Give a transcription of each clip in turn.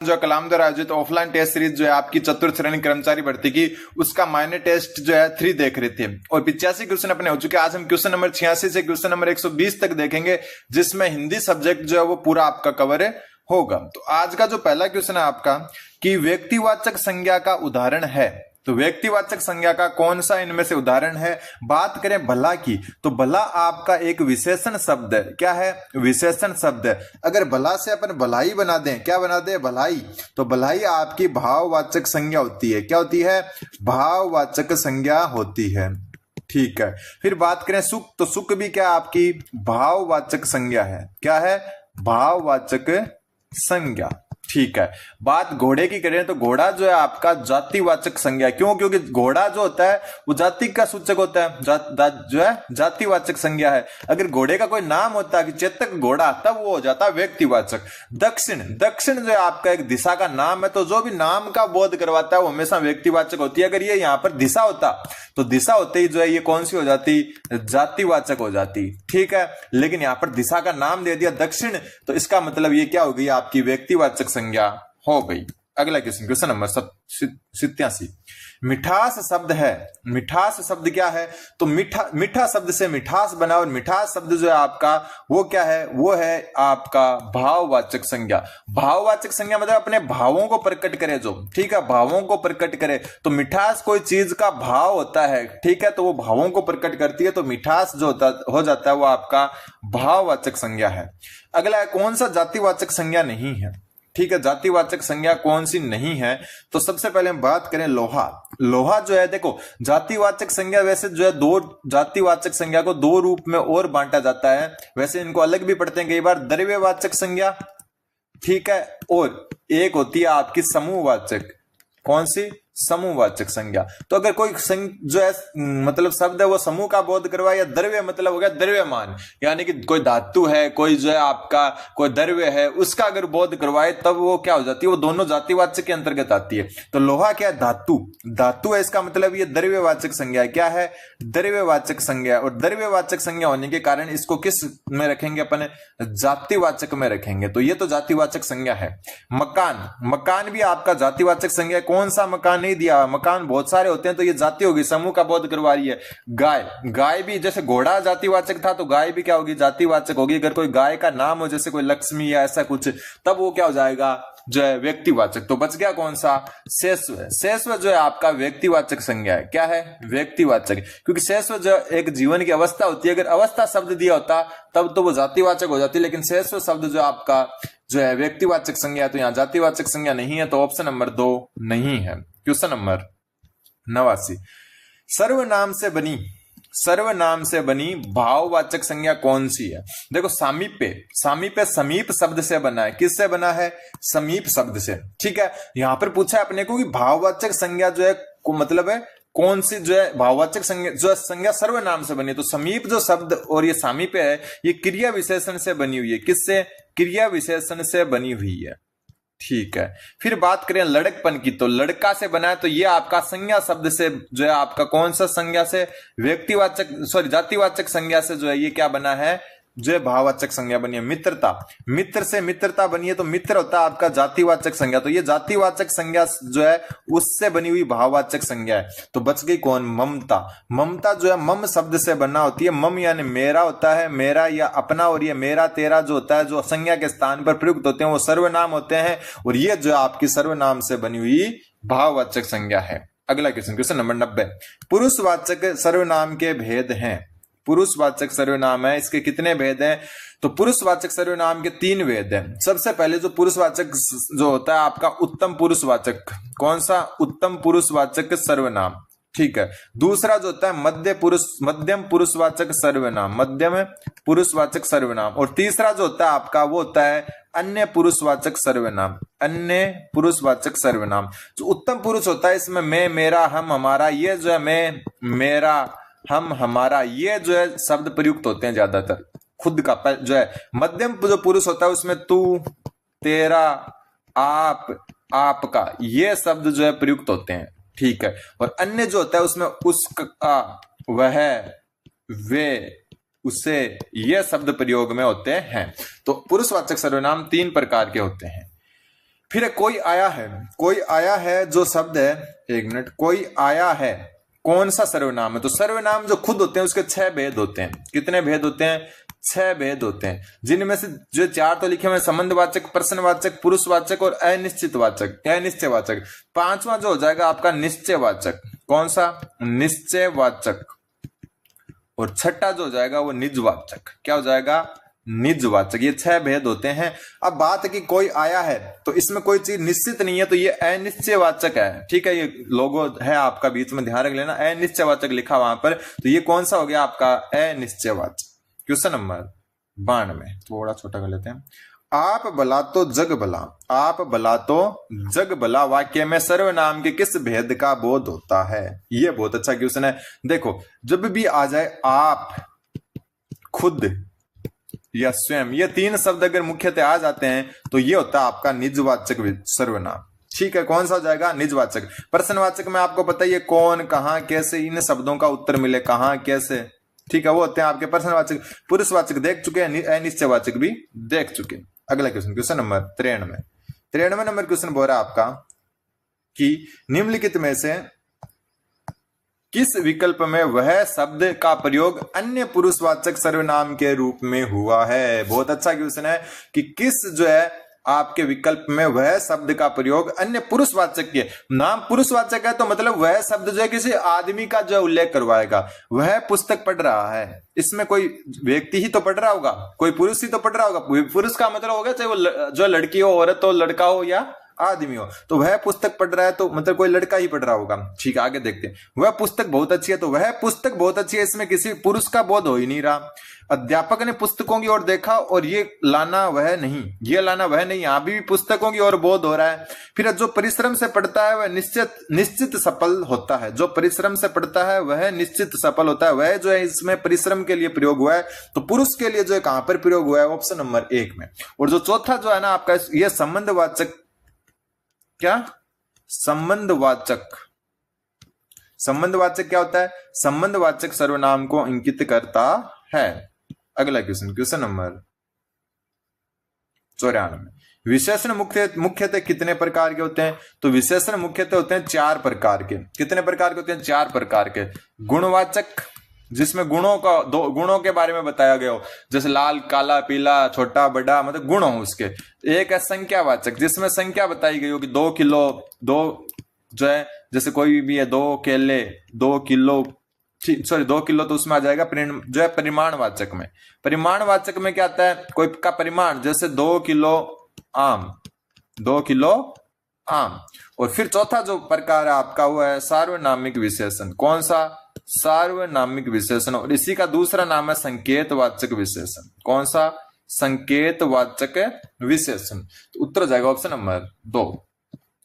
जो कलाम द्वारा आयोजित ऑफलाइन टेस्ट सीरीज जो है आपकी चतुर्थ श्रेणी कर्मचारी भर्ती की, उसका माइनर टेस्ट जो है 3 देख रहे थे और 85 क्वेश्चन अपने हो चुके। आज हम क्वेश्चन नंबर 86 से क्वेश्चन नंबर 120 तक देखेंगे, जिसमें हिंदी सब्जेक्ट जो है वो पूरा आपका कवर होगा। तो आज का जो पहला क्वेश्चन है आपका कि व्यक्तिवाचक संज्ञा का उदाहरण है, तो व्यक्तिवाचक संज्ञा का कौन सा इनमें से उदाहरण है। बात करें भला की, तो भला आपका एक विशेषण शब्द है। क्या है? विशेषण शब्द है। अगर भला से अपन भलाई बना दें, क्या बना दें? भलाई, तो भलाई आपकी भाववाचक संज्ञा होती है। क्या होती है? भाववाचक संज्ञा होती है। ठीक है। फिर बात करें सुख, तो सुख भी क्या आपकी भाववाचक संज्ञा है। क्या है? भाववाचक संज्ञा। ठीक है। बात घोड़े की करें तो घोड़ा जो है आपका जातिवाचक संज्ञा। क्यों? क्योंकि घोड़ा जो होता है वो जाति का सूचक होता है, जो है जातिवाचक संज्ञा है। अगर घोड़े का कोई नाम होता कि चेतक घोड़ा, तब वो हो जाता व्यक्तिवाचक। दक्षिण, दक्षिण जो है आपका एक दिशा का नाम है, तो जो भी नाम का बोध करवाता है वो हमेशा व्यक्तिवाचक होती है। अगर ये यहाँ पर दिशा होता तो दिशा होते ही जो है ये कौन सी हो जाती? जातिवाचक हो जाती। ठीक है। लेकिन यहाँ पर दिशा का नाम दे दिया दक्षिण, तो इसका मतलब ये क्या हो गई? आपकी व्यक्तिवाचक संज्ञा हो गई। अगला क्वेश्चन, क्वेश्चन नंबर 87। मिठास शब्द है। मिठास शब्द क्या है? तो मीठा शब्द से मिठास बना, और मिठास शब्द जो है आपका वो क्या है? वो है आपका भाववाचक संज्ञा। भाववाचक संज्ञा मतलब अपने भावों को प्रकट करे जो। ठीक है, भावों को प्रकट करे। तो मिठास कोई चीज का भाव होता है, ठीक है, तो वो भावों को प्रकट करती है, तो मिठास जो हो जाता है वो आपका भाववाचक संज्ञा है। अगला कौन सा जातिवाचक संज्ञा नहीं है? ठीक है, जातिवाचक संज्ञा कौन सी नहीं है? तो सबसे पहले हम बात करें लोहा। लोहा जो है, देखो जातिवाचक संज्ञा वैसे जो है दो, जातिवाचक संज्ञा को 2 रूप में और बांटा जाता है। वैसे इनको अलग भी पढ़ते हैं कई बार, द्रव्यवाचक संज्ञा, ठीक है, और एक होती है आपकी समूहवाचक। कौन सी? समूहवाचक संज्ञा। तो अगर कोई जो है मतलब शब्द है वो समूह का बोध करवाए, या द्रव्य मतलब हो गया द्रव्यमान, यानी कि कोई धातु है, कोई जो है आपका कोई द्रव्य है, उसका अगर बोध करवाए तब वो क्या हो जाती है? वो दोनों जातिवाचक के अंतर्गत आती है। तो लोहा क्या है? धातु, धातु है, इसका मतलब ये द्रव्यवाचक संज्ञा है। क्या है? द्रव्यवाचक संज्ञा। और द्रव्यवाचक संज्ञा होने के कारण इसको किस में रखेंगे अपन? जातिवाचक में रखेंगे। तो ये तो जातिवाचक संज्ञा है। मकान, मकान भी आपका जातिवाचक संज्ञा। कौन सा मकान? दिया, मकान बहुत सारे होते हैं, तो ये जाति होगी, समूह का बोध करवा रही है। गाय, गाय भी जैसे घोड़ा जातिवाचक था, तो गाय भी क्या होगी? जातिवाचक होगी। अगर कोई गाय का नाम हो जैसे कोई लक्ष्मी या ऐसा कुछ, तब वो क्या हो जाएगा? जो है व्यक्तिवाचक। तो बच गया कौन सा? शेषव। शेषव जो है आपका व्यक्तिवाचक संज्ञा है। क्या है? व्यक्तिवाचक। क्योंकि शेषव जो एक जीवन की अवस्था होती है, अगर अवस्था शब्द दिया होता तब तो वो जातिवाचक हो जाती, लेकिन शेषव शब्द जो आपका जो है व्यक्तिवाचक संज्ञा, तो यहाँ जातिवाचक संज्ञा नहीं है, तो ऑप्शन नंबर 2 नहीं है। Question number 89। सर्वनाम से बनी, सर्वनाम से बनी भाववाचक संज्ञा कौन सी है? देखो सामीप्य, सामीप्य समीप शब्द से बना है। किससे बना है? समीप शब्द से। ठीक है। यहां पर पूछा है अपने को कि भाववाचक संज्ञा जो है को मतलब है कौन सी जो है भाववाचक संज्ञा, जो संज्ञा सर्वनाम से बनी। तो समीप जो शब्द और ये सामीप्य है, ये क्रिया विशेषण से बनी हुई है। किससे? क्रिया विशेषण से बनी हुई है। ठीक है। फिर बात करें लड़कपन की, तो लड़का से बना है, तो ये आपका संज्ञा शब्द से जो है आपका कौन सा संज्ञा से? व्यक्तिवाचक सॉरी जातिवाचक संज्ञा से जो है ये क्या बना है? जो है भाववाचक संज्ञा बनी है। मित्रता, मित्र से मित्रता बनी है, तो मित्र होता है आपका जातिवाचक संज्ञा। तो ये जातिवाचक संज्ञा जो है उससे बनी हुई भाववाचक संज्ञा है। तो बच गई कौन? ममता। ममता जो है मम शब्द से बना होती है। मम यानी मेरा होता है, मेरा या अपना, और ये मेरा तेरा जो होता है, जो संज्ञा के स्थान पर प्रयुक्त होते हैं वो सर्वनाम होते हैं, और ये जो आपकी सर्वनाम से बनी हुई भाववाचक संज्ञा है। अगला क्वेश्चन, क्वेश्चन नंबर 90। पुरुषवाचक सर्वनाम के भेद हैं। पुरुषवाचक सर्वनाम है, इसके कितने भेद हैं? तो पुरुषवाचक सर्वनाम के 3 भेद हैं। सबसे पहले जो पुरुषवाचक जो होता है आपका उत्तम पुरुषवाचक। कौन सा? उत्तम पुरुषवाचक सर्वनाम। ठीक है। दूसरा जो होता है मध्यम पुरुषवाचक सर्वनाम, मध्यम पुरुषवाचक सर्वनाम। और तीसरा जो होता है आपका वो होता है अन्य पुरुषवाचक सर्वनाम, अन्य पुरुषवाचक सर्वनाम। जो उत्तम पुरुष होता है इसमें मैं, मेरा, हम, हमारा, ये जो है मैं, मेरा, हम, हमारा, ये जो है शब्द प्रयुक्त होते हैं ज्यादातर खुद का। जो है मध्यम जो पुरुष होता है उसमें तू, तेरा, आप, आपका, ये शब्द जो है प्रयुक्त होते हैं। ठीक है। और अन्य जो होता है उसमें उसका, वह, वे, उसे, ये शब्द प्रयोग में होते हैं। तो पुरुषवाचक सर्वनाम 3 प्रकार के होते हैं। फिर कोई आया है, कोई आया है जो शब्द है, एक मिनट, कोई आया है कौन सा सर्वनाम है? तो सर्वनाम जो खुद होते हैं उसके 6 भेद होते हैं। कितने भेद होते हैं? 6 भेद होते हैं, जिनमें से जो 4 तो लिखे हुए संबंधवाचक, प्रश्नवाचक, पुरुषवाचक और अनिश्चितवाचक, अनिश्चयवाचक। 5वां जो हो जाएगा आपका निश्चयवाचक। कौन सा? निश्चयवाचक। और 6ठा जो हो जाएगा वो निजवाचक। क्या हो जाएगा? निजवाचक। ये 6 भेद होते हैं। अब बात है कि कोई आया है, तो इसमें कोई चीज निश्चित नहीं है, तो ये अनिश्चयवाचक है। ठीक है, ये लोगो है आपका, बीच में ध्यान रख लेना, अनिश्चयवाचक लिखा वहां पर, तो ये कौन सा हो गया आपका? अनिश्चयवाचक। क्वेश्चन नंबर 92 थोड़ा छोटा कर लेते हैं। आप भला तो जग भला, आप भला तो जग भला वाक्य में सर्वनाम के किस भेद का बोध होता है? ये बहुत अच्छा क्वेश्चन है। देखो, जब भी आ जाए आप, खुद या स्वयं, ये 3 शब्द अगर मुख्यतः आ जाते हैं तो ये होता है आपका निजवाचक सर्वनाम। ठीक है, कौन सा हो जाएगा? निजवाचक। प्रश्नवाचक में आपको पता ही है कौन, कहां, कैसे, इन शब्दों का उत्तर मिले, कहां, कैसे। ठीक है, वो होते हैं आपके प्रश्नवाचक। पुरुषवाचक देख चुके हैं, अनिश्चयवाचक भी देख चुके हैं। अगला question, question number 93 number question बोल रहा है आपका कि निम्नलिखित में से किस विकल्प में वह शब्द का प्रयोग अन्य पुरुषवाचक सर्वनाम के रूप में हुआ है? बहुत अच्छा क्वेश्चन है कि किस जो है आपके विकल्प में वह शब्द का प्रयोग अन्य पुरुषवाचक के, नाम पुरुषवाचक है तो मतलब वह शब्द जो है किसी आदमी का जो उल्लेख करवाएगा। वह पुस्तक पढ़ रहा है, इसमें कोई व्यक्ति ही तो पढ़ रहा होगा, कोई पुरुष ही तो पढ़ रहा होगा। पुरुष का मतलब होगा चाहे वो जो लड़की हो, औरत हो, लड़का हो या आदमी हो, तो वह पुस्तक पढ़ रहा है तो मतलब कोई लड़का ही पढ़ रहा होगा। ठीक है, आगे देखते हैं। वह पुस्तक बहुत अच्छी है, तो वह पुस्तक बहुत अच्छी है, इसमें किसी पुरुष का बोध हो ही नहीं रहा। अध्यापक ने पुस्तकों की ओर देखा और ये लाना वह नहीं, ये लाना वह नहीं, यहां भी पुस्तकों की ओर बोध हो रहा है। फिर जो परिश्रम से पढ़ता है वह निश्चित सफल होता है। जो परिश्रम से पढ़ता है वह निश्चित सफल होता है। वह जो है इसमें परिश्रम के लिए प्रयोग हुआ है, तो पुरुष के लिए जो है कहां पर प्रयोग हुआ है? ऑप्शन नंबर 1 में। और जो चौथा जो है ना आपका, यह संबंधवाचक, क्या? संबंधवाचक। संबंधवाचक क्या होता है? संबंधवाचक सर्वनाम को इंगित करता है। अगला क्वेश्चन, क्वेश्चन नंबर 94। विशेषण मुख्यतः कितने प्रकार के होते हैं? तो विशेषण मुख्यतः होते हैं 4 प्रकार के। कितने प्रकार के होते हैं? 4 प्रकार के। गुणवाचक, जिसमें गुणों का, 2 गुणों के बारे में बताया गया हो, जैसे लाल, काला, पीला, छोटा, बड़ा, मतलब गुण हो उसके। एक है संख्यावाचक, जिसमें संख्या बताई गई हो कि 2 किलो, 2 जो है जैसे कोई भी है 2 केले, 2 किलो, सॉरी 2 किलो, तो उसमें आ जाएगा जो है परिमाणवाचक में। परिमाणवाचक में क्या आता है? कोई का परिमाण, जैसे 2 किलो आम, 2 किलो आम। और फिर चौथा जो प्रकार है आपका वो है सार्वनामिक विशेषण। कौन सा? सार्वनामिक विशेषण। और इसी का दूसरा नाम है संकेतवाचक विशेषण। कौन सा? संकेतवाचक विशेषण। तो उत्तर हो जाएगा ऑप्शन नंबर 2।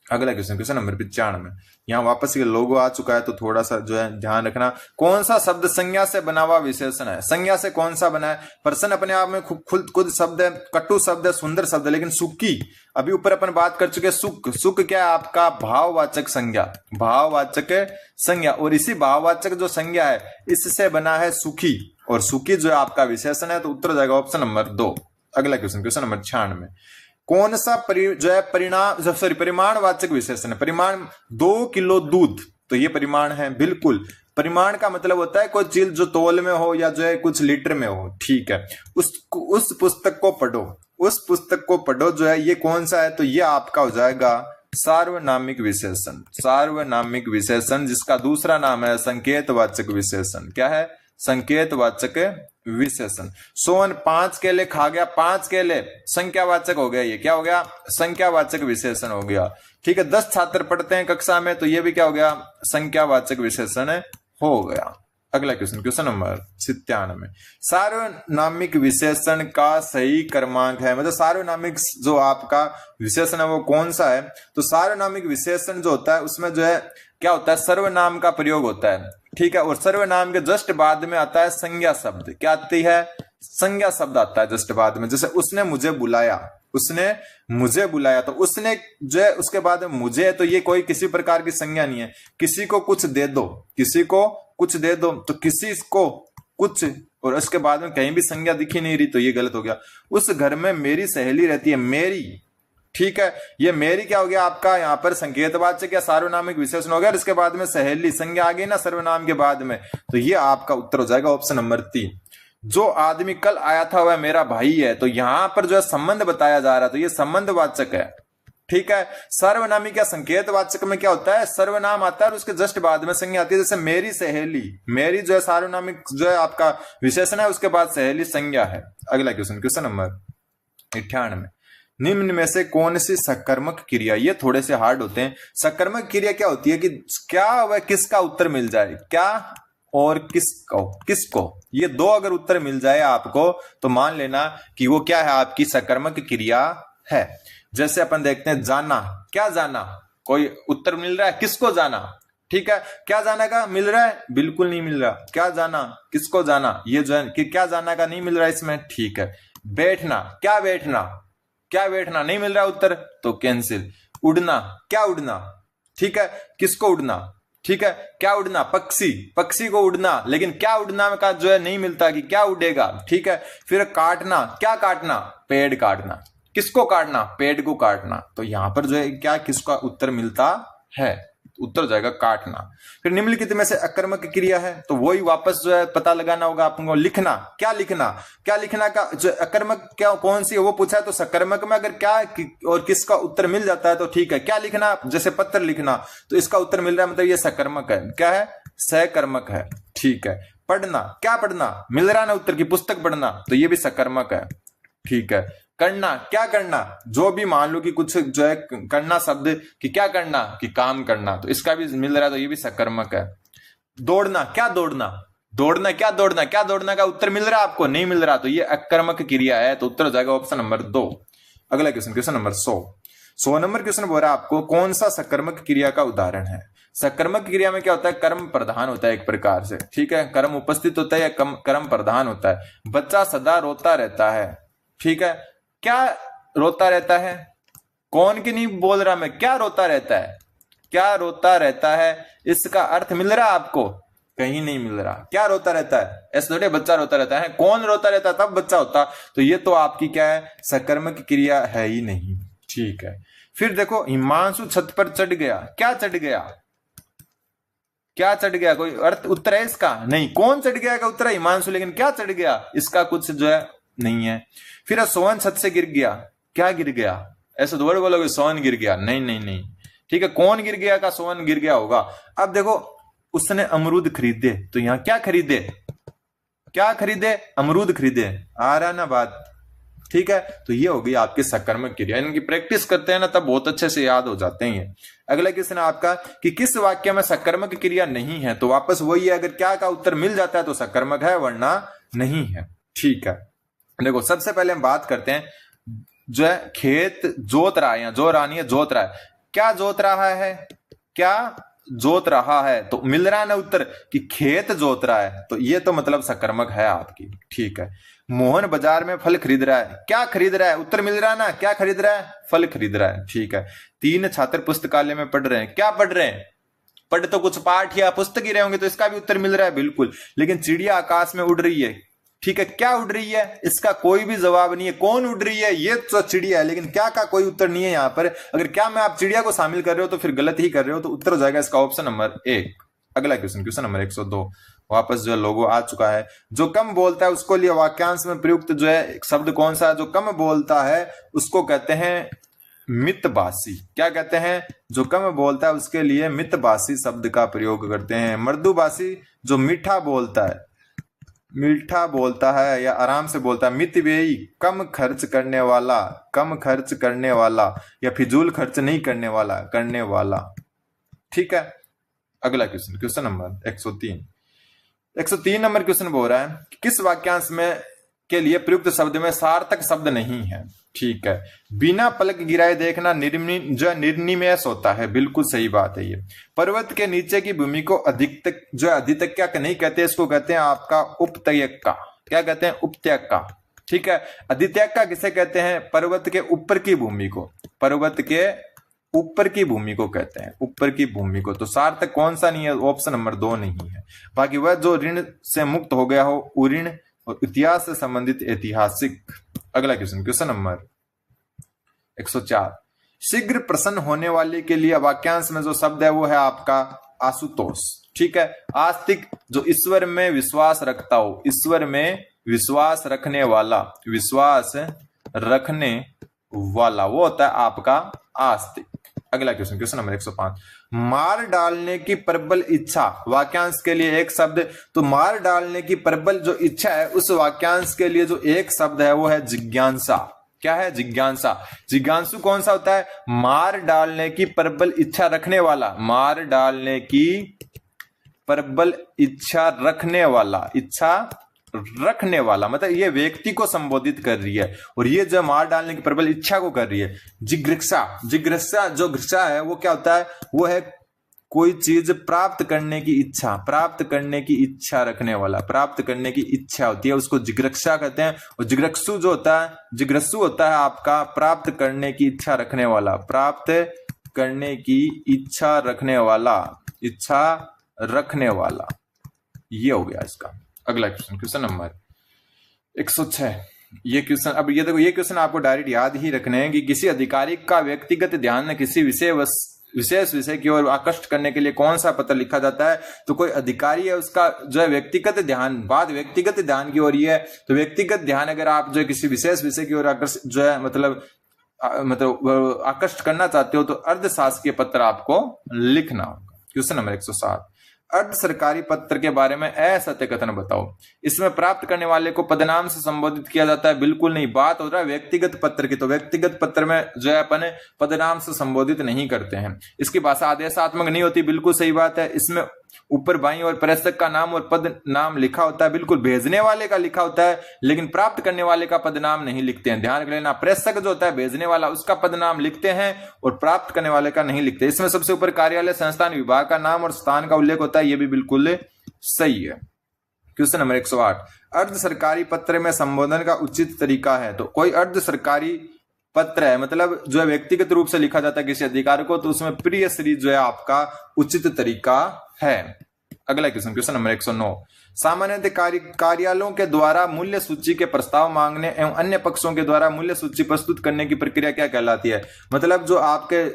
अगला क्वेश्चन, क्वेश्चन नंबर 95। यहाँ वापस ये लोगो आ चुका है तो थोड़ा सा जो है ध्यान रखना। कौन सा शब्द संज्ञा से बना हुआ विशेषण है? संज्ञा से कौन सा बना है? प्रश्न अपने आप में खुद शब्द है, कटु शब्द है, सुंदर शब्द है, लेकिन सुखी, अभी ऊपर अपन बात कर चुके। सुख, सुख क्या है आपका? भाववाचक संज्ञा, भाववाचक संज्ञा। और इसी भाववाचक जो संज्ञा है इससे बना है सुखी, और सुखी जो है आपका विशेषण है, तो उत्तर हो जाएगा ऑप्शन नंबर 2। अगला क्वेश्चन, क्वेश्चन नंबर 96। कौन सा जो है परिमाणवाचक विशेषण है? परिमाण, 2 किलो दूध, तो ये परिमाण है। बिल्कुल, परिमाण का मतलब होता है कोई चीज जो तौल में हो या जो है कुछ लीटर में हो। ठीक है, उस पुस्तक को पढ़ो, उस पुस्तक को पढ़ो जो है ये कौन सा है? तो ये आपका हो जाएगा सार्वनामिक विशेषण। सार्वनामिक विशेषण, जिसका दूसरा नाम है संकेतवाचक विशेषण। क्या है? संकेतवाचक विशेषण। सोन 5 केले खा गया, 5 केले संख्यावाचक हो गया। ये क्या हो गया? संख्यावाचक विशेषण हो गया। ठीक है, 10 छात्र पढ़ते हैं कक्षा में, तो ये भी क्या हो गया? संख्यावाचक विशेषण हो गया। अगला क्वेश्चन, क्वेश्चन नंबर 97। सार्वनामिक विशेषण का सही क्रमांक है, मतलब सार्वनामिक जो आपका विशेषण है वो कौन सा है? तो सार्वनामिक विशेषण जो होता है उसमें जो है क्या होता है? सर्वनाम का प्रयोग होता है। ठीक है, और सर्वनाम के जस्ट बाद में आता है संज्ञा शब्द। क्या आती है? संज्ञा शब्द आता है जस्ट बाद में। जैसे उसने मुझे बुलाया, उसने मुझे बुलाया, तो उसने जो है उसके बाद में मुझे, तो ये कोई किसी प्रकार की संज्ञा नहीं है। किसी को कुछ दे दो, किसी को कुछ दे दो, तो किसी को कुछ, और उसके बाद में कहीं भी संज्ञा दिखी नहीं रही, तो ये गलत हो गया। उस घर में मेरी सहेली रहती है। मेरी, ठीक है, ये मेरी क्या हो गया आपका यहाँ पर संकेतवाचक या सार्वनामिक विशेषण हो गया, और इसके बाद में सहेली संज्ञा आ गई ना सर्वनाम के बाद में, तो ये आपका उत्तर हो जाएगा ऑप्शन नंबर 3। जो आदमी कल आया था वह मेरा भाई है, तो यहां पर जो है संबंध बताया जा रहा है, तो ये संबंधवाचक है। ठीक है, सर्वनामिक या संकेतवाचक में क्या होता है, सर्वनाम आता है और उसके जस्ट बाद में संज्ञा आती है। जैसे मेरी सहेली, मेरी जो है सार्वनामिक जो है आपका विशेषण है, उसके बाद सहेली संज्ञा है। अगला क्वेश्चन, क्वेश्चन नंबर 98, निम्न में से कौन सी सकर्मक क्रिया, ये थोड़े से हार्ड होते हैं। सकर्मक क्रिया क्या होती है कि क्या वह किसका उत्तर मिल जाए, क्या और किसको, ये दो अगर उत्तर मिल जाए आपको तो मान लेना कि वो क्या है, आपकी सकर्मक क्रिया है। जैसे अपन देखते हैं जाना, क्या जाना, कोई उत्तर मिल रहा है, किसको जाना। ठीक है, क्या जाना का मिल रहा है, बिल्कुल नहीं मिल रहा। क्या जाना, किसको जाना, ये जो है कि क्या जाना का नहीं मिल रहा है इसमें। ठीक है, बैठना, क्या बैठना, क्या बैठना नहीं मिल रहा उत्तर, तो कैंसिल। उड़ना, क्या उड़ना, ठीक है, किसको उड़ना, ठीक है, क्या उड़ना, पक्षी, पक्षी को उड़ना, लेकिन क्या उड़ना का जो है नहीं मिलता कि क्या उड़ेगा। ठीक है, फिर काटना, क्या काटना, पेड़ काटना, किसको काटना, पेड़ को काटना। तो यहां पर जो है क्या किसका उत्तर मिलता है, उत्तर हो जाएगा काटना। फिर निम्नलिखित में से अकर्मक क्रिया है, तो वही वापस जो है पता लगाना होगा आपको। लिखना, क्या लिखना, क्या लिखना का जो अकर्मक क्या कौन सी है वो पूछा है, तो सकर्मक में अगर क्या और किसका उत्तर मिल जाता है तो ठीक है। क्या लिखना, जैसे पत्र लिखना, तो इसका उत्तर मिल रहा है, मतलब ये सकर्मक है। क्या है, सकर्मक है। ठीक है, पढ़ना, क्या पढ़ना, मिल रहा है ना उत्तर की पुस्तक पढ़ना, तो ये भी सकर्मक है। ठीक है, करना, क्या करना, जो भी मान लो कि कुछ जो है करना शब्द कि क्या करना, कि काम करना, तो इसका भी मिल रहा है, तो ये भी सकर्मक है। दौड़ना, क्या दौड़ना, दौड़ना, क्या दौड़ना, क्या दौड़ना का उत्तर मिल रहा है आपको, नहीं मिल रहा, तो ये अकर्मक क्रिया है, तो उत्तर हो जाएगा ऑप्शन नंबर 2। अगला question, question number 100 number question बोल रहा है आपको कौन सा सकर्मक क्रिया का उदाहरण है। सकर्मक क्रिया में क्या होता है, कर्म प्रधान होता है एक प्रकार से। ठीक है, कर्म उपस्थित होता है या कर्म प्रधान होता है। बच्चा सदा रोता रहता है। ठीक है, क्या रोता रहता है, कौन की नहीं बोल रहा मैं, क्या रोता रहता है, क्या रोता रहता है, इसका अर्थ मिल रहा है आपको, कहीं नहीं मिल रहा। क्या रोता रहता है, ऐसे थोड़े बच्चा रोता रहता है, कौन रोता रहता है तब बच्चा होता, तो ये तो आपकी क्या है, सकर्मक क्रिया है ही नहीं। ठीक है, फिर देखो हिमांशु छत पर चढ़ गया, क्या चढ़ गया, क्या चढ़ गया, कोई अर्थ उत्तर है इसका, नहीं। कौन चढ़ गया का उत्तर है हिमांशु, लेकिन क्या चढ़ गया इसका कुछ जो है नहीं है। फिर सोहन छत से गिर गया, क्या गिर गया, ऐसे दोबारा बोलोगे सोहन गिर गया, नहीं नहीं नहीं। ठीक है, कौन गिर गया का सोहन गिर गया होगा। अब देखो उसने अमरूद खरीदे, तो यहां क्या खरीदे, क्या खरीदे, अमरूद खरीदे, आ रहा ना बात। ठीक है, तो ये हो गई आपकी सकर्मक क्रिया। इनकी प्रैक्टिस करते हैं ना तब बहुत अच्छे से याद हो जाते हैं। अगला क्वेश्चन आपका कि किस वाक्य में सकर्मक क्रिया नहीं है, तो वापस वही है, अगर क्या का उत्तर मिल जाता है तो सकर्मक है, वरना नहीं है। ठीक है, देखो सबसे पहले हम बात करते हैं जो है खेत जोत रहा है, या जो रानी है जोत रहा है, क्या जोत रहा है, क्या जोत रहा है, तो मिल रहा है ना उत्तर कि खेत जोत रहा है, तो ये तो मतलब सकर्मक है आपकी। ठीक है, मोहन बाजार में फल खरीद रहा है, क्या खरीद रहा है, उत्तर मिल रहा है ना, क्या खरीद रहा है, फल खरीद रहा है। ठीक है, 3 छात्र पुस्तकालय में पढ़ रहे हैं, क्या पढ़ रहे हैं, पढ़ तो कुछ पाठ या पुस्तक ही रहे होंगे, तो इसका भी उत्तर मिल रहा है बिल्कुल। लेकिन चिड़िया आकाश में उड़ रही है, ठीक है, क्या उड़ रही है, इसका कोई भी जवाब नहीं है। कौन उड़ रही है, ये तो चिड़िया है, लेकिन क्या का कोई उत्तर नहीं है यहाँ पर। अगर क्या में आप चिड़िया को शामिल कर रहे हो तो फिर गलत ही कर रहे हो, तो उत्तर हो जाएगा इसका ऑप्शन नंबर 1। अगला क्वेश्चन, क्वेश्चन नंबर 102, वापस जो लोगो आ चुका है। जो कम बोलता है उसको लिए वाक्यांश में प्रयुक्त जो है शब्द कौन सा है, जो कम बोलता है उसको कहते हैं मितभाषी। क्या कहते हैं, जो कम बोलता है उसके लिए मितभाषी शब्द का प्रयोग करते हैं। मृदुभाषी जो मीठा बोलता है, मीठा बोलता है या आराम से बोलता है। मितव्ययी कम खर्च करने वाला, कम खर्च करने वाला या फिजूल खर्च नहीं करने वाला, करने वाला। ठीक है, अगला question, question number 103 number question बोल रहा है किस वाक्यांश में के लिए प्रयुक्त शब्द में सार्थक शब्द नहीं है। ठीक है, बिना पलक गिराए देखना निर्निमेष होता है, बिल्कुल सही बात है ये। पर्वत के नीचे की भूमि को अधिकतक जो अधितक्या नहीं कहते, इसको कहते हैं आपका उपत्यका। क्या कहते हैं, उपत्यका। ठीक है, अधितक्या किसे कहते हैं, पर्वत के ऊपर की भूमि को, पर्वत के ऊपर की भूमि को कहते हैं, ऊपर की भूमि को। तो सार्थक कौन सा नहीं है, ऑप्शन नंबर 2 नहीं है। बाकी वह जो ऋण से मुक्त हो गया हो, उऋण और इतिहास से संबंधित ऐतिहासिक। अगला क्वेश्चन, क्वेश्चन नंबर 104, शीघ्र प्रसन्न होने वाले के लिए वाक्यांश में जो शब्द है वो है आपका आशुतोष। ठीक है, आस्तिक जो ईश्वर में विश्वास रखता हो, ईश्वर में विश्वास रखने वाला, विश्वास रखने वाला वो होता है आपका आस्तिक। अगला क्वेश्चन, क्वेश्चन नंबर 105, मार डालने की प्रबल इच्छा, वाक्यांश के लिए एक शब्द, तो मार डालने की प्रबल जो इच्छा है उस वाक्यांश के लिए जो एक शब्द है वो है जिज्ञासा। क्या है? जिज्ञासा। जिज्ञासु कौन सा होता है? मार डालने की प्रबल इच्छा रखने वाला, मार डालने की प्रबल इच्छा रखने वाला, इच्छा रखने वाला मतलब ये व्यक्ति को संबोधित कर रही है, और ये जो मार डालने की प्रबल इच्छा को कर रही है। जिज्ञासा, जिज्ञासा जो घृषा है वो क्या होता है? वो है कोई चीज प्राप्त करने की इच्छा, प्राप्त करने की इच्छा रखने वाला, प्राप्त करने की इच्छा होती है, उसको जिज्ञासा कहते हैं। और जिज्ञासु जो होता है, जिज्ञासु होता है आपका प्राप्त करने की इच्छा रखने वाला, प्राप्त करने की इच्छा रखने वाला, इच्छा रखने वाला। ये हो गया इसका। अगला क्वेश्चन, क्वेश्चन नंबर 106। ये क्वेश्चन, अब ये देखो, ये क्वेश्चन आपको डायरेक्ट याद ही रखने हैं कि किसी अधिकारी का व्यक्तिगत ध्यान किसी विशेष विषय की ओर आकर्षित करने के लिए कौन सा पत्र लिखा जाता है? तो कोई अधिकारी है उसका जो है व्यक्तिगत ध्यान, बात व्यक्तिगत ध्यान की ओर ही है, तो व्यक्तिगत ध्यान अगर आप जो है किसी विशेष विषय की ओर आकर्षित जो है मतलब आकर्षित करना चाहते हो तो अर्धशासकीय पत्र आपको लिखना होगा। क्वेश्चन नंबर 107, अर्ध सरकारी पत्र के बारे में असत्य कथन बताओ। इसमें प्राप्त करने वाले को पदनाम से संबोधित किया जाता है? बिल्कुल नहीं, बात हो रहा है व्यक्तिगत पत्र की, तो व्यक्तिगत पत्र में जो है अपन पदनाम से संबोधित नहीं करते हैं। इसकी भाषा आदेशात्मक नहीं होती, बिल्कुल सही बात है। इसमें ऊपर बाईं और प्रेषक का नाम और पद नाम लिखा होता है, बिल्कुल भेजने वाले का लिखा होता है, लेकिन प्राप्त करने वाले का पद नाम नहीं लिखते हैं। ध्यान रख लेना, प्रेषक जो होता है भेजने वाला उसका पद नाम लिखते हैं और प्राप्त करने वाले का नहीं लिखते। इसमें सबसे ऊपर कार्यालय, संस्थान, विभाग का नाम और स्थान का उल्लेख होता है, यह भी बिल्कुल सही है। क्वेश्चन नंबर 108, अर्ध सरकारी पत्र में संबोधन का उचित तरीका है? तो कोई अर्ध सरकारी पत्र है मतलब जो है व्यक्तिगत रूप से लिखा जाता है किसी अधिकारी को, तो उसमें प्रिय श्री जो है आपका उचित तरीका है। अगला क्वेश्चन, क्वेश्चन नंबर 109, सामान्यतः कार्यालयों के द्वारा मूल्य सूची के प्रस्ताव मांगने एवं अन्य पक्षों के द्वारा मूल्य सूची प्रस्तुत करने की प्रक्रिया क्या कहलाती है? मतलब जो आपके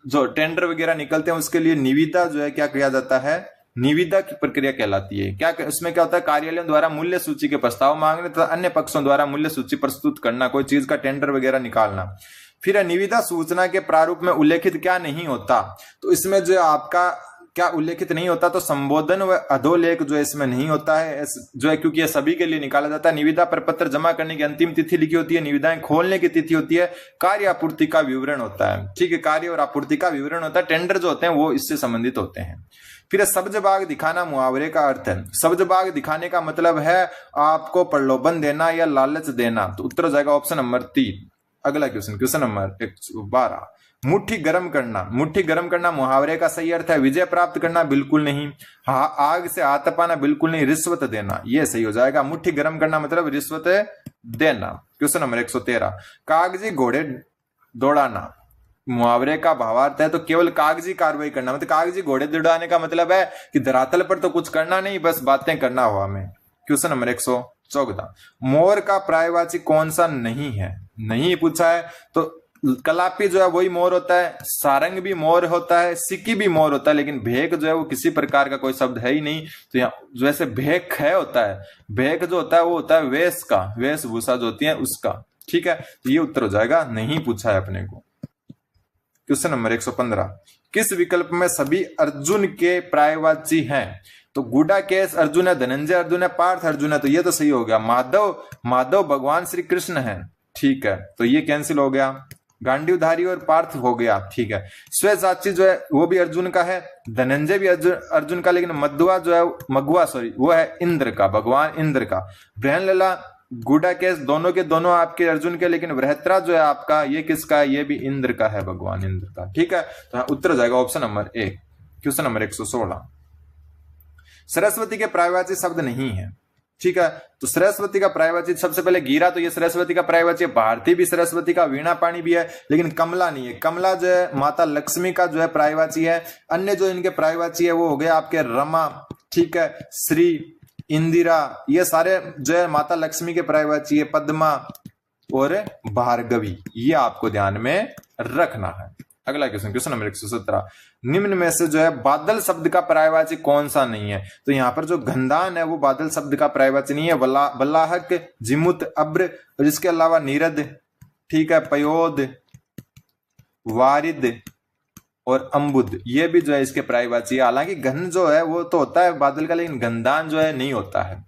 जो टेंडर वगैरह निकलते हैं उसके लिए निविदा जो है क्या किया जाता है? निविदा की प्रक्रिया कहलाती है। क्या उसमें क्या होता है? कार्यालयों द्वारा मूल्य सूची के प्रस्ताव मांगने तथा अन्य पक्षों द्वारा मूल्य सूची प्रस्तुत करना, कोई चीज का टेंडर वगैरह निकालना। फिर निविदा सूचना के प्रारूप में उल्लेखित क्या नहीं होता? तो इसमें जो आपका क्या उल्लेखित नहीं होता? तो संबोधन व अधोलेख जो इसमें नहीं होता है जो है, क्योंकि यह सभी के लिए निकाला जाता है। निविदा पर पत्र जमा करने की अंतिम तिथि लिखी होती है, निविदाएं खोलने की तिथि होती है, कार्य आपूर्ति का विवरण होता है। ठीक है, कार्य और आपूर्ति का विवरण होता है। टेंडर जो होते हैं वो इससे संबंधित होते हैं। फिर सब्ज बाग दिखाना मुहावरे का अर्थ है। सब्ज बाग दिखाने का मतलब है आपको प्रलोभन देना या लालच देना, तो उत्तर हो जाएगा ऑप्शन नंबर 3। अगला क्वेश्चन, क्वेश्चन नंबर 112, मुट्ठी गर्म करना। मुट्ठी गर्म करना मुहावरे का सही अर्थ है। विजय प्राप्त करना बिल्कुल नहीं, आग से हाथ पाना बिल्कुल नहीं, रिश्वत देना ये सही हो जाएगा। मुट्ठी गर्म करना मतलब रिश्वत देना। क्वेश्चन नंबर 113, कागजी घोड़े दौड़ाना मुहावरे का भावार्थ है तो केवल कागजी कार्रवाई करना, मतलब कागजी घोड़े दौड़ाने का मतलब है कि धरातल पर तो कुछ करना नहीं, बस बातें करना हवा में। क्वेश्चन नंबर 114, मोर का पर्यायवाची कौन सा नहीं है? नहीं पूछा है तो कलापी जो है वही मोर होता है, सारंग भी मोर होता है, सिक्की भी मोर होता है, लेकिन भेक जो है वो किसी प्रकार का कोई शब्द है ही नहीं। तो यहाँ जैसे भेक है होता है, भेक जो होता है वो होता है वेश का, वेशभूषा जो होती है उसका। ठीक है, तो ये उत्तर हो जाएगा, नहीं पूछा है अपने को। क्वेश्चन नंबर 115, किस विकल्प में सभी अर्जुन के पर्यायवाची हैं? तो गुडाकेश अर्जुन है, धनंजय अर्जुन है, पार्थ अर्जुन है, तो ये तो सही हो गया। माधव भगवान श्री कृष्ण है। ठीक है, तो ये कैंसिल हो गया। गांडीवधारी और पार्थ हो गया। ठीक है, स्वसाची जो है वो भी अर्जुन का है, धनंजय भी अर्जुन का, लेकिन मधुआ जो है वो है इंद्र का, भगवान इंद्र का। बृहनलला गुडाकेश दोनों के दोनों आपके अर्जुन के, लेकिन वृहत्रा जो है आपका ये किसका है? ये भी इंद्र का है, भगवान इंद्र का। ठीक है, तो उत्तर हो जाएगा option number 1। Question number 116, Saraswati के पर्यायवाची शब्द नहीं है। ठीक है, तो सरस्वती का पर्यायवाची सबसे पहले गिरा, तो ये सरस्वती का पर्यायवाची, भारती भी सरस्वती का, वीणा पाणी भी है, लेकिन कमला नहीं है। कमला जो है माता लक्ष्मी का जो है पर्यायवाची है। अन्य जो इनके पर्यायवाची है वो हो गए आपके रमा, ठीक है, श्री, इंदिरा, ये सारे जो है माता लक्ष्मी के पर्यायवाची है। पद्मा, और भार्गवी, ये आपको ध्यान में रखना है। अगला क्वेश्चन, क्वेश्चन नंबर 117, निम्न में से जो है बादल शब्द का पर्यायवाची कौन सा नहीं है? तो यहाँ पर जो गंधान है वो बादल शब्द का पर्यायवाची नहीं है। बल्लाहक, जिमुत, अब्र, और इसके अलावा नीरद, ठीक है, पयोद, वारिद और अम्बुद, ये भी जो है इसके पर्यायवाची है। हालांकि घन जो है वो तो होता है बादल का, लेकिन गंधान जो है नहीं होता है।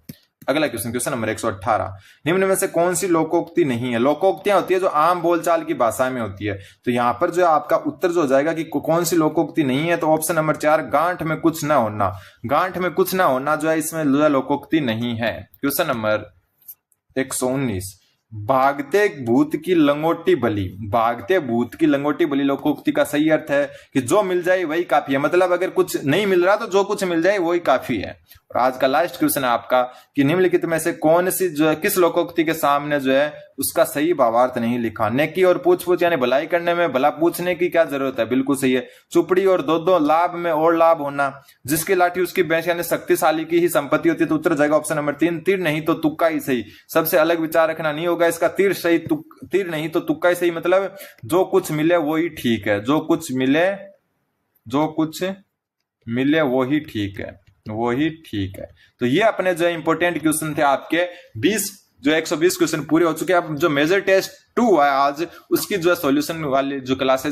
अगला क्वेश्चन, क्वेश्चन नंबर 118, निम्न में से कौन सी लोकोक्ति नहीं है? लोकोक्तियां होती है जो आम बोलचाल की भाषा में होती है। तो यहां पर जो है आपका उत्तर जो हो जाएगा कि कौन सी लोकोक्ति नहीं है, तो ऑप्शन नंबर 4, गांठ में कुछ ना होना। गांठ में कुछ ना होना जो है इसमें जो है लोकोक्ति नहीं है। क्वेश्चन नंबर 119, भागते भूत की लंगोटी बली। भागते भूत की लंगोटी बली लोकोक्ति का सही अर्थ है कि जो मिल जाए वही काफी है। मतलब अगर कुछ नहीं मिल रहा तो जो कुछ मिल जाए वही काफी है। और आज का लास्ट क्वेश्चन है आपका कि निम्नलिखित में से कौन सी जो है किस लोकोक्ति के सामने जो है उसका सही भावार्थ नहीं लिखा? नेकी और पूछ पूछ यानी भलाई करने में भला पूछने की क्या जरूरत है? बिल्कुल सही है। चुपड़ी और दो लाभ में और लाभ होना। जिसकी लाठी उसकी भैंस यानी शक्तिशाली की ही संपत्ति होती है। तो उत्तर जाएगा ऑप्शन नंबर 3, तीर नहीं तो तुक्का ही सही। सबसे अलग विचार रखना नहीं होगा इसका, तीर सही तीर नहीं तो तुक्का ही सही। मतलब जो कुछ मिले वो ही ठीक है, जो कुछ मिले वो ही ठीक है, वो ही ठीक है। तो ये अपने जो इंपॉर्टेंट क्वेश्चन थे आपके 120 क्वेश्चन पूरे हो चुके हैं। अब जो मेजर टेस्ट 2 है आज उसकी जो है सॉल्यूशन वाली जो क्लास है